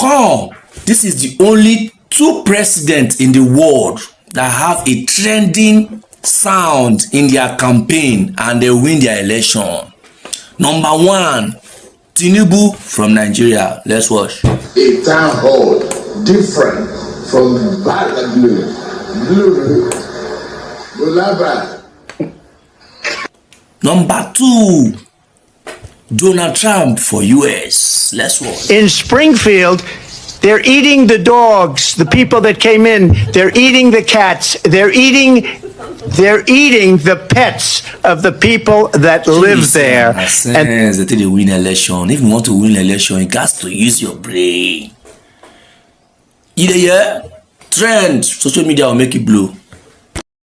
come, this is the only 2 presidents in the world that have a trending sound in their campaign and they win their election. Number 1, Tinubu from Nigeria. Let's watch. A town hall different from Blue, Bulaba. Number 2, Donald Trump for US. Let's watch. In Springfield, they're eating the dogs, the people that came in. They're eating the cats. They're eating the pets of the people that live there. And they win election. If you want to win election, you got to use your brain. Trend, social media will make it blow.